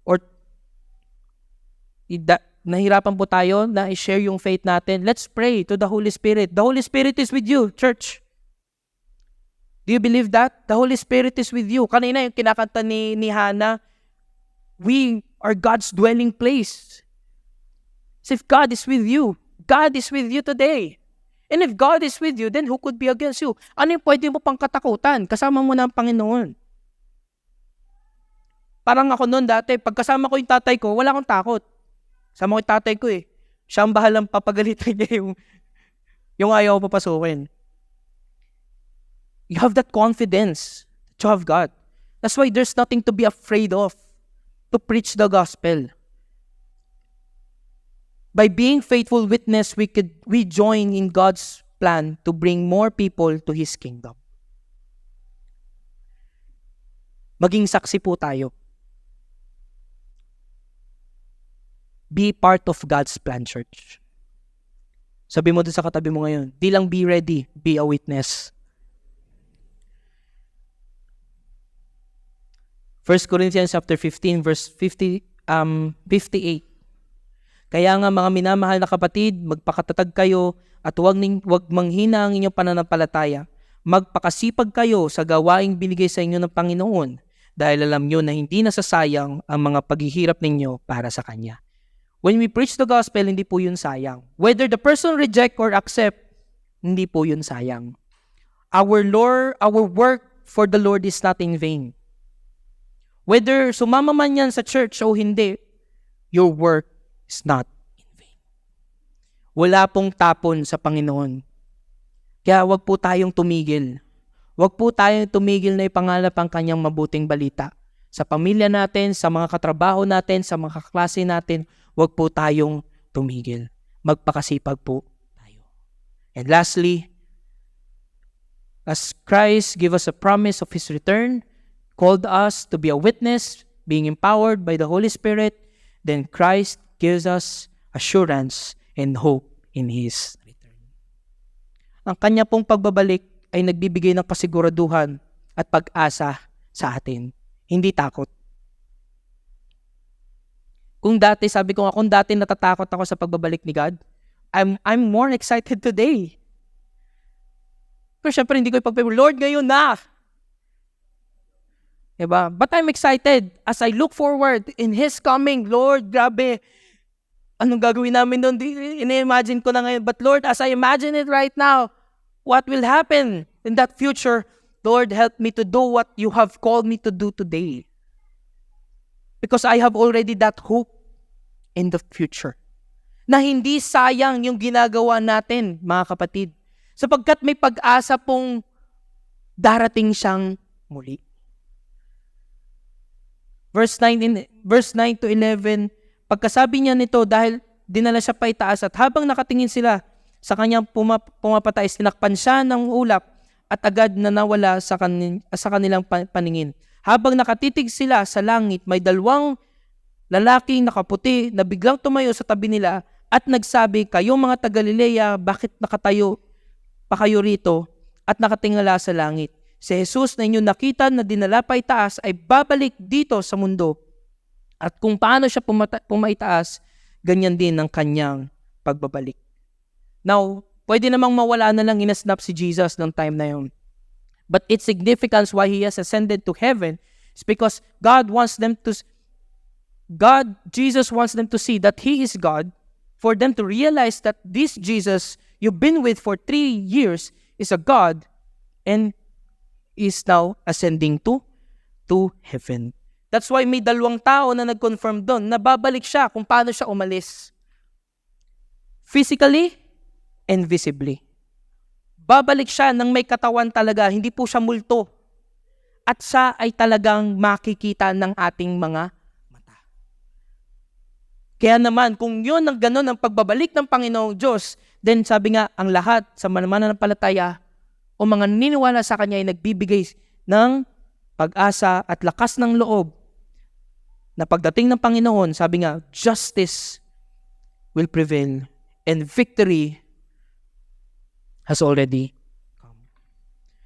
S1: or nahihirapan po tayo na i-share yung faith natin. Let's pray to the Holy Spirit. The Holy Spirit is with you, church. Do you believe that? The Holy Spirit is with you. Kanina yung kinakanta ni Hannah, we are God's dwelling place. So if God is with you, God is with you today. And if God is with you, then who could be against you? Ano yung pwede mo pang katakutan? Kasama mo na ang Panginoon. Parang ako noon dati, pagkasama ko yung tatay ko, wala akong takot. Sama ko yung tatay ko eh. Siya ang bahalang papagalitan niya yung ayaw ko papasukin. You have that confidence that you have God. That's why there's nothing to be afraid of to preach the gospel. By being faithful witness, we join in God's plan to bring more people to His kingdom. Maging saksi po tayo. Be part of God's plan, church. Sabi mo doon sa katabi mo ngayon, di lang be ready, be a witness. 1 Corinthians chapter 15 verse 58. Kaya nga mga minamahal na kapatid, magpakatatag kayo at huwag manghina ang inyong pananampalataya. Magpakasipag kayo sa gawaing binigay sa inyo ng Panginoon dahil alam nyo na hindi nasasayang ang mga paghihirap ninyo para sa Kanya. When we preach the gospel, hindi po yun sayang. Whether the person reject or accept, hindi po yun sayang. Our work for the Lord is not in vain. Whether sumama man yan sa church o hindi, your work is not in vain. Wala pong tapon sa Panginoon. Kaya wag po tayong tumigil. Wag po tayong tumigil na ipangalap ang kanyang mabuting balita. Sa pamilya natin, sa mga katrabaho natin, sa mga kaklase natin, wag po tayong tumigil. Magpakasipag po tayo. And lastly, as Christ gave us a promise of His return, called us to be a witness, being empowered by the Holy Spirit, then Christ gives us assurance and hope in His return. Ang kanya pong pagbabalik ay nagbibigay ng kasiguraduhan at pag-asa sa atin, hindi takot. Kung dati natatakot ako sa pagbabalik ni God, I'm more excited today. Pero syempre hindi ko ipagpapalagay, Lord, ngayon na! Diba? But I'm excited as I look forward in His coming. Lord, grabe, anong gagawin namin doon? Ini-imagine ko na ngayon. But Lord, as I imagine it right now, what will happen in that future? Lord, help me to do what You have called me to do today. Because I have already that hope in the future. Na hindi sayang yung ginagawa natin, mga kapatid. Sapagkat may pag-asa pong darating siyang muli. Verse 9 to 11, pagkasabi niya nito dahil dinala siya pa itaas at habang nakatingin sila sa kanyang pumapatay, sinakpan siya ng ulap at agad na nawala sa kanilang paningin. Habang nakatitig sila sa langit, may dalawang lalaking nakaputi na biglang tumayo sa tabi nila at nagsabi, "Kayong mga taga-Galilea, bakit nakatayo pa kayo rito at nakatingala sa langit? Si Jesus na inyong nakita na dinala pa itaas ay babalik dito sa mundo. At kung paano siya pumaitaas, ganyan din ang kanyang pagbabalik." Now, pwede namang mawala na lang inasnap si Jesus ng time na yun. But its significance why He has ascended to heaven is because Jesus wants them to see that He is God, for them to realize that this Jesus you've been with for 3 years is a God and is now ascending to heaven. That's why may dalawang tao na nag-confirm doon na babalik siya kung paano siya umalis. Physically and visibly. Babalik siya nang may katawan talaga, hindi po siya multo. At siya ay talagang makikita ng ating mga mata. Kaya naman, kung yun ang ganun ang pagbabalik ng Panginoong Diyos, then sabi nga, ang lahat sa mananampalataya o mga naniniwala sa Kanya ay nagbibigay ng pag-asa at lakas ng loob na pagdating ng Panginoon, sabi nga, justice will prevail and victory has already come.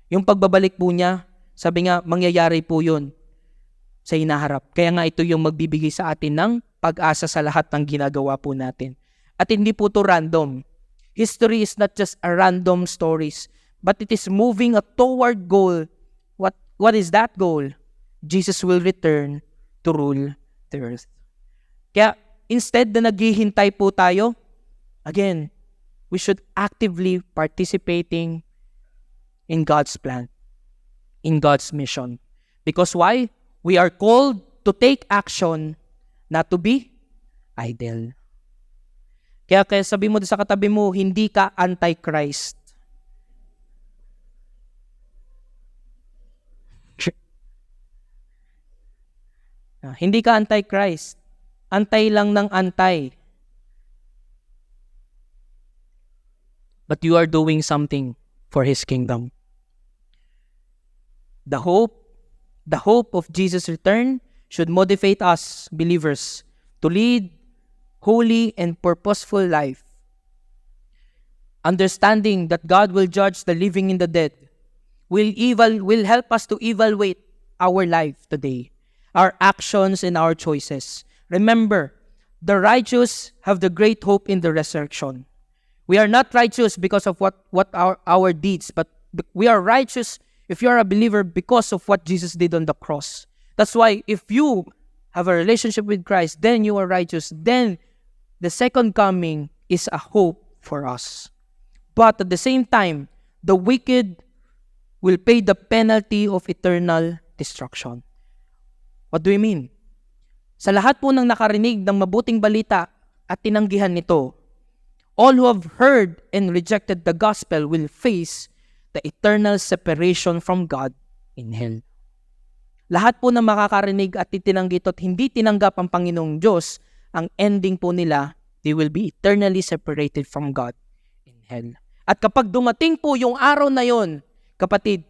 S1: Yung pagbabalik po niya, sabi nga, mangyayari po yun sa hinaharap. Kaya nga ito yung magbibigay sa atin ng pag-asa sa lahat ng ginagawa po natin. At hindi po to random. History is not just a random stories, but it is moving toward goal. What is that goal? Jesus will return to rule the earth. Kaya instead na naghihintay po tayo, again, we should actively participating in God's plan, in God's mission. Because why? We are called to take action, not to be idle. Kaya sabi mo sa katabi mo, hindi ka anti-Christ. Hindi ka anti-Christ. Antay lang ng antay. But you are doing something for His kingdom. The hope of Jesus' return should motivate us, believers, to lead holy and purposeful life. Understanding that God will judge the living and the dead will help us to evaluate our life today, our actions and our choices. Remember, the righteous have the great hope in the resurrection. We are not righteous because of what our deeds, but we are righteous if you are a believer because of what Jesus did on the cross. That's why if you have a relationship with Christ, then you are righteous. Then the second coming is a hope for us. But at the same time, the wicked will pay the penalty of eternal destruction. What do we mean? Sa lahat po ng nakarinig ng mabuting balita at tinanggihan nito, All who have heard and rejected the gospel will face the eternal separation from God in hell. Lahat po na makakarinig at itinanggit at hindi tinanggap ang Panginoong Diyos, ang ending po nila, they will be eternally separated from God in hell. At kapag dumating po yung araw na yon, kapatid,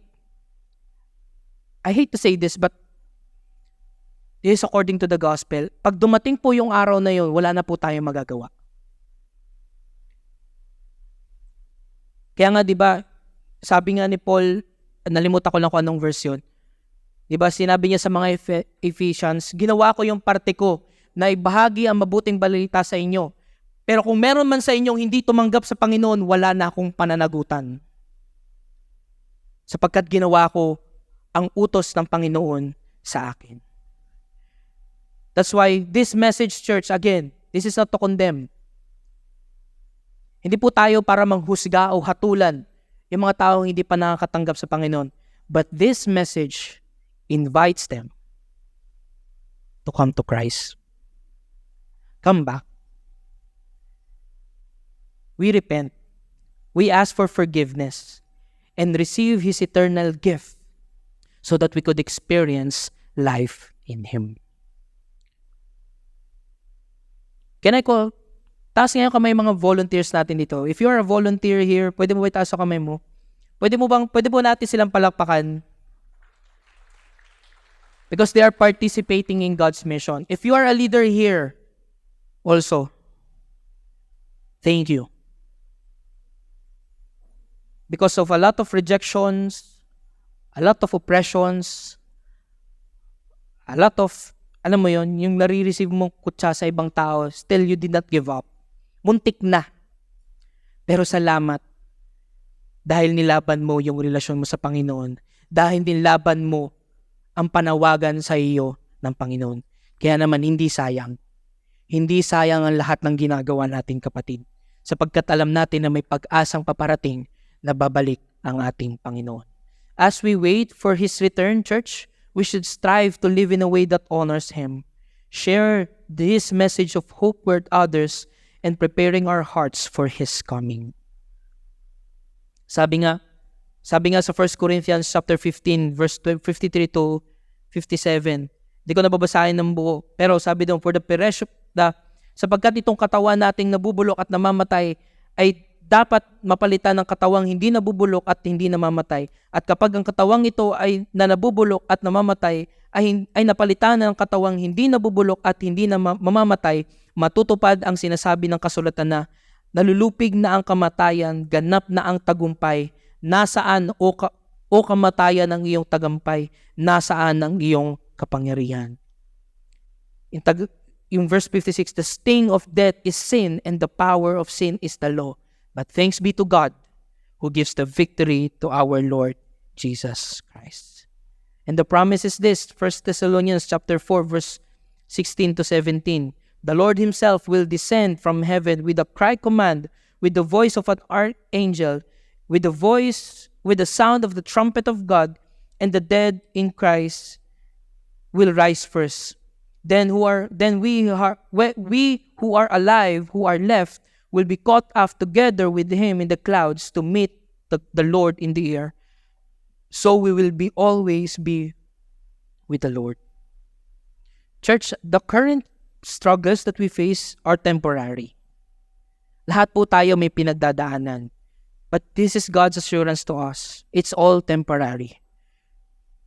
S1: I hate to say this, but this is according to the gospel, pag dumating po yung araw na yon, wala na po tayong magagawa. Kaya nga, di ba, sabi nga ni Paul, nalimutan ko lang kung anong verse yun. Di ba, sinabi niya sa mga Ephesians, ginawa ko yung parte ko na ibahagi ang mabuting balita sa inyo. Pero kung meron man sa inyong hindi tumanggap sa Panginoon, wala na akong pananagutan. Sapagkat ginawa ko ang utos ng Panginoon sa akin. That's why this message, church, again, this is not to condemn. Hindi po tayo para manghusga o hatulan yung mga taong hindi pa nakakatanggap sa Panginoon. But this message invites them to come to Christ. Come back. We repent. We ask for forgiveness and receive His eternal gift so that we could experience life in Him. Can I call? Taas ngayon kamay mga volunteers natin dito. If you are a volunteer here, pwede mo ba itaas ang kamay mo? Pwede mo natin silang palakpakan? Because they are participating in God's mission. If you are a leader here, also, thank you. Because of a lot of rejections, a lot of oppressions, a lot of, alam mo yon, yung nare-receive mong kutsa sa ibang tao, still you did not give up. Muntik na. Pero salamat dahil nilaban mo yung relasyon mo sa Panginoon. Dahil nilaban mo ang panawagan sa iyo ng Panginoon. Kaya naman hindi sayang. Hindi sayang ang lahat ng ginagawa natin, kapatid. Sapagkat alam natin na may pag-asang paparating na babalik ang ating Panginoon. As we wait for His return, church, we should strive to live in a way that honors Him. Share this message of hope with others and preparing our hearts for His coming. Sabi nga sa 1 Corinthians chapter 15, verse 53 to 57. Hindi ko nababasahin ng buo. Pero sabi doon, sapagkat itong katawan nating nabubulok at namamatay ay dapat mapalitan ng katawang hindi nabubulok at hindi namamatay. At kapag ang katawang ito ay nabubulok at namamatay, ay napalitan ng katawang hindi nabubulok at hindi mamamatay, matutupad ang sinasabi ng kasulatan na nalulupig na ang kamatayan, ganap na ang tagumpay. Nasaan o kamatayan ang iyong tagumpay? Nasaan ang iyong kapangyarihan? Yung verse 56, the sting of death is sin and the power of sin is the law. But thanks be to God who gives the victory to our Lord Jesus Christ. And the promise is this, 1 Thessalonians chapter 4, verse 16 to 17. The Lord Himself will descend from heaven with a cry command, with the voice of an archangel, with the sound of the trumpet of God, and the dead in Christ will rise first. Then we who are alive, who are left, will be caught up together with Him in the clouds to meet the Lord in the air. So we will always be with the Lord. Church, the current struggles that we face are temporary. Lahat po tayo may pinagdadaanan. But this is God's assurance to us. It's all temporary.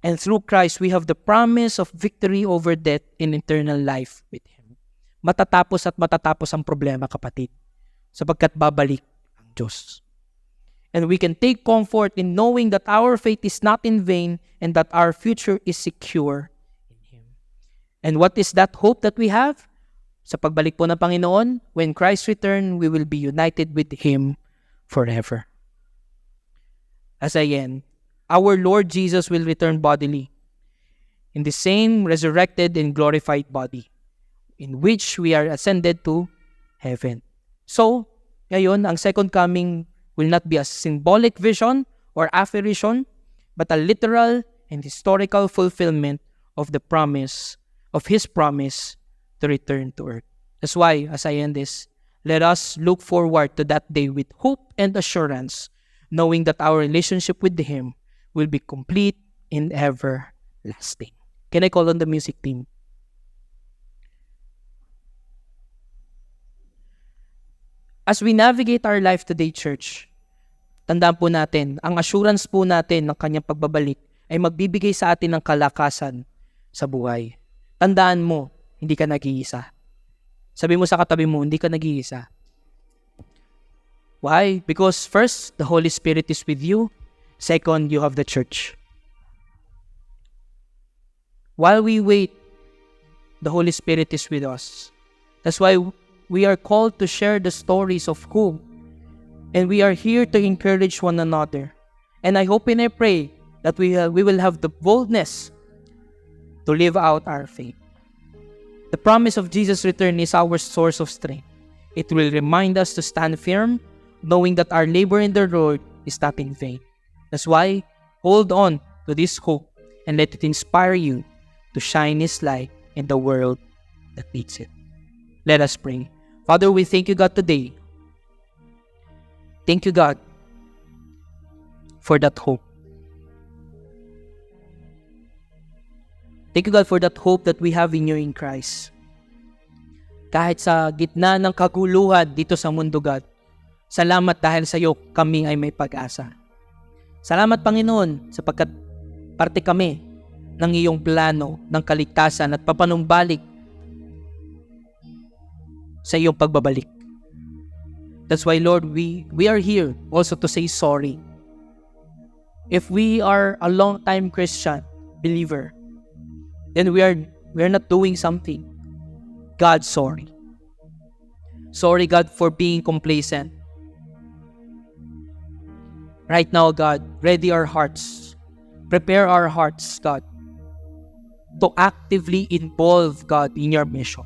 S1: And through Christ, we have the promise of victory over death in eternal life with Him. Matatapos at matatapos ang problema, kapatid, sapagkat babalik ang Diyos. And we can take comfort in knowing that our faith is not in vain and that our future is secure in Him. And what is that hope that we have? Sa pagbalik po ng Panginoon, when Christ return, we will be united with Him forever. As again, our Lord Jesus will return bodily in the same resurrected and glorified body in which we are ascended to heaven. So, ngayon, ang second coming will not be a symbolic vision or apparition, but a literal and historical fulfillment of the promise, of His promise to return to earth. That's why, as I end this, Let us look forward to that day with hope and assurance, knowing that our relationship with Him will be complete and everlasting. Can I call on the music team? As we navigate our life today, church, tandaan po natin, ang assurance po natin ng kanyang pagbabalik ay magbibigay sa atin ng kalakasan sa buhay. Tandaan mo, hindi ka nag-iisa. Sabi mo sa katabi mo, hindi ka nag-iisa. Why? Because first, the Holy Spirit is with you. Second, you have the church. While we wait, the Holy Spirit is with us. That's why we are called to share the stories of hope. And we are here to encourage one another. And I hope and I pray that we will have the boldness to live out our faith. The promise of Jesus' return is our source of strength. It will remind us to stand firm, knowing that our labor in the Lord is not in vain. That's why, hold on to this hope and let it inspire you to shine His light in the world that needs it. Let us pray. Father, we thank you, God, today. Thank you, God, for that hope. Thank you, God, for that hope that we have in you in Christ. Kahit sa gitna ng kaguluhan dito sa mundo, God, salamat dahil sa iyo kami ay may pag-asa. Salamat, Panginoon, sapagkat parte kami ng iyong plano ng kaligtasan at papanumbalik sa iyong pagbabalik. That's why, Lord, we are here also to say sorry. If we are a long-time Christian believer, then we are not doing something. God, sorry. Sorry, God, for being complacent. Right now, God, ready our hearts. Prepare our hearts, God, to actively involve, God, in your mission.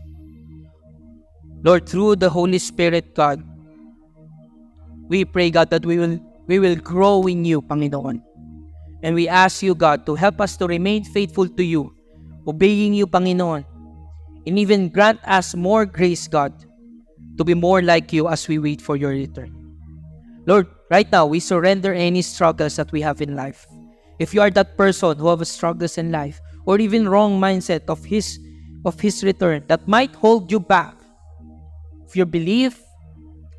S1: Lord, through the Holy Spirit, God, we pray, God, that we will grow in you, Panginoon. And we ask you, God, to help us to remain faithful to you, obeying you, Panginoon. And even grant us more grace, God, to be more like you as we wait for your return. Lord, right now, we surrender any struggles that we have in life. If you are that person who has struggles in life, or even wrong mindset of his return that might hold you back, of your belief,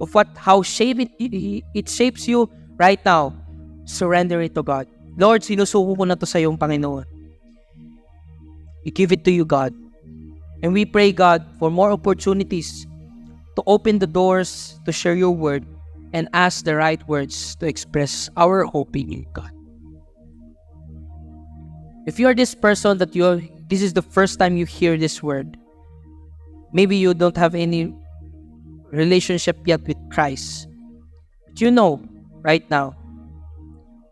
S1: of how it shapes you right now, surrender it to God. Lord, sinusuko ko na to sa iyong Panginoon. We give it to you, God. And we pray, God, for more opportunities to open the doors to share your word and ask the right words to express our hope in you, God. If you are this person that this is the first time you hear this word, maybe you don't have any relationship yet with Christ. But you know, right now,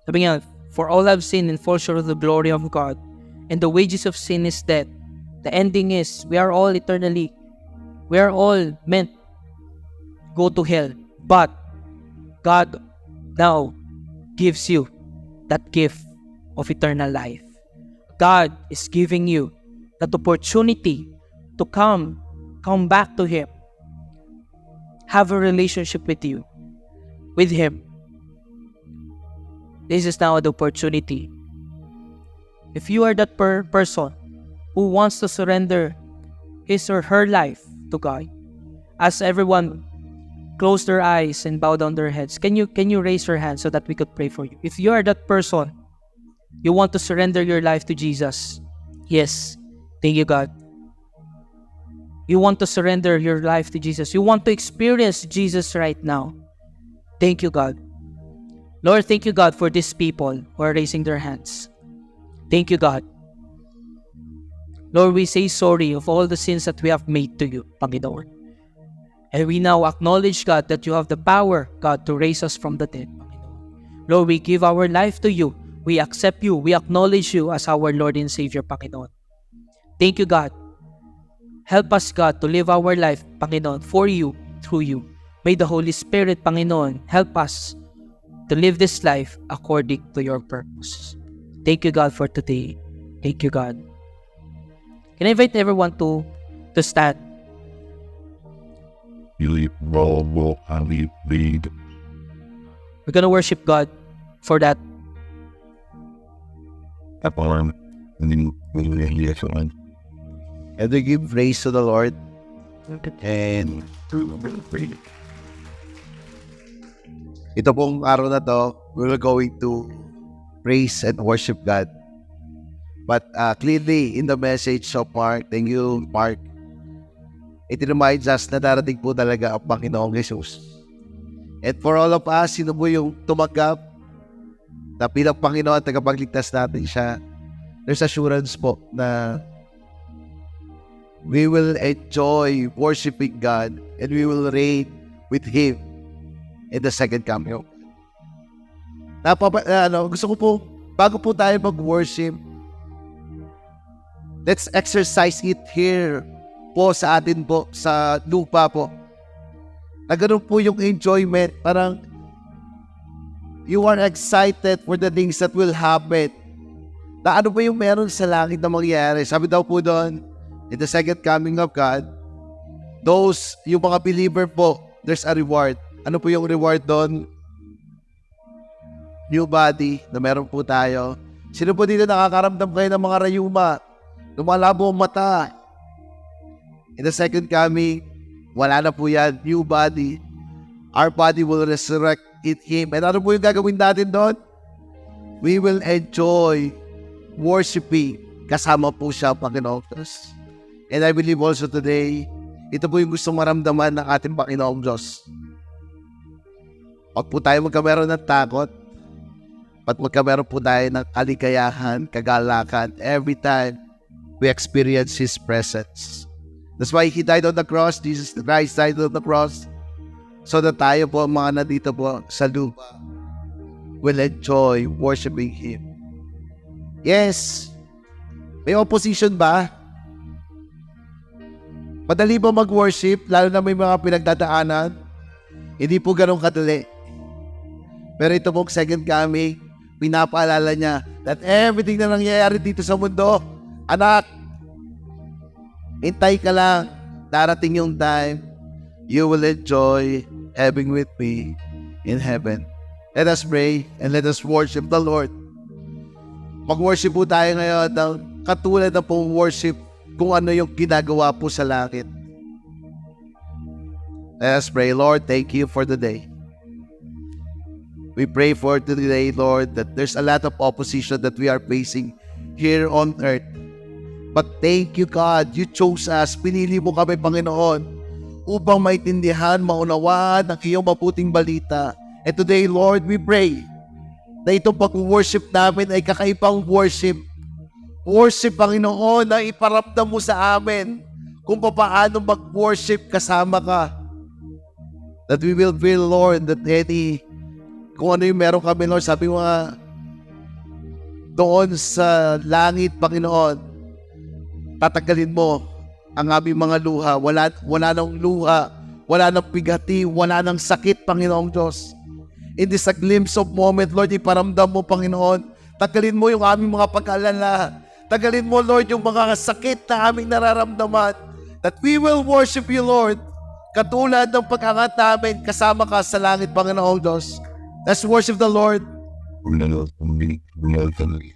S1: sabi nga, for all have sinned and fall short of the glory of God, and the wages of sin is death. The ending is, we are all meant to go to hell. But God now gives you that gift of eternal life. God is giving you that opportunity to come back to Him. Have a relationship with Him. This is now the opportunity. If you are that person who wants to surrender his or her life to God, as everyone close their eyes and bow down their heads, can you raise your hand so that we could pray for you? If you are that person, you want to surrender your life to Jesus. Yes. Thank you, God. You want to surrender your life to Jesus. You want to experience Jesus right now. Thank you, God. Lord, thank you, God, for these people who are raising their hands. Thank you, God. Lord, we say sorry of all the sins that we have made to you, Panginoon. And we now acknowledge, God, that you have the power, God, to raise us from the dead, Panginoon. Lord, we give our life to you. We accept you. We acknowledge you as our Lord and Savior, Panginoon. Thank you, God. Help us, God, to live our life, Panginoon, for you, through you. May the Holy Spirit, Panginoon, help us to live this life according to your purpose. Thank you, God, for today. Thank you, God. Can I invite everyone to stand?
S2: Philip Robo Ali Lead.
S1: We're gonna worship God for that.
S2: Upon the William.
S3: And we give praise to the Lord. And ito pong araw na to, we're going to praise and worship God. But clearly, in the message of Mark, thank you, Mark, it reminds us na darating po talaga ang Panginoong Jesus. And for all of us, sino po yung tumanggap na bilang Panginoon at tagapagligtas natin siya, there's assurance po na we will enjoy worshiping God and we will reign with Him in the second coming. Gusto ko po, bago po tayo mag-worship, let's exercise it here po sa atin po, sa lupa po. Na ganun po yung enjoyment, parang you are excited for the things that will happen. Na ano po yung meron sa langit na mangyayari. Sabi daw po doon, in the second coming of God, those, yung mga believer po, there's a reward. Ano po yung reward doon? New body na meron po tayo. Sino po dito nakakaramdam kayo ng mga rayuma? Lumalabo ang mata. In the second coming, wala na po yan. New body. Our body will resurrect in Him. And ano po yung gagawin natin doon? We will enjoy worshiping kasama po siya, Panginoon. And I believe also today, ito po yung gusto maramdaman ng ating Panginoong Diyos. Huwag po tayo magkameron ng takot. At magkameron po tayo ng kaligayahan, kagalakan every time we experience His presence. That's why He died on the cross. Jesus Christ died on the cross. So that tayo po, mga nandito po sa lupa, will enjoy worshiping Him. Yes. May opposition ba? Madali ba mag-worship, lalo na may mga pinagdadaanan? Hindi po ganun kadali. Pero ito pong second coming, pinapaalala niya that everything na nangyayari dito sa mundo, anak, hintay ka lang, darating yung time, you will enjoy having with me in heaven. Let us pray and let us worship the Lord. Mag-worship po tayo ngayon ng katulad na pong worship kung ano yung ginagawa po sa langit. Let us pray. Lord, thank you for the day. We pray for today, Lord, that there's a lot of opposition that we are facing here on earth. But thank you, God, you chose us. Pinili mo kami, Panginoon, upang maintindihan, maunawaan ang iyong mabuting balita. And today, Lord, we pray na itong pag-worship namin ay kakaibang worship. Worship, Panginoon, na iparamdam mo sa amin kung paano mag-worship kasama ka. That we will feel, Lord, that kung ano yung meron kami, Lord, sabi mo nga, doon sa langit, Panginoon, tatagalin mo ang aming mga luha. Wala nang luha, wala nang bigati, wala nang sakit, Panginoong Diyos. In this a glimpse of moment, Lord, iparamdam mo, Panginoon, tagalin mo yung aming mga pag-alala. Tagalin mo, Lord, yung mga sakit na aming nararamdaman. That we will worship you, Lord, katulad ng pag-angat namin, kasama ka sa langit, Panginoong Diyos. Let's worship the Lord.
S2: We love you.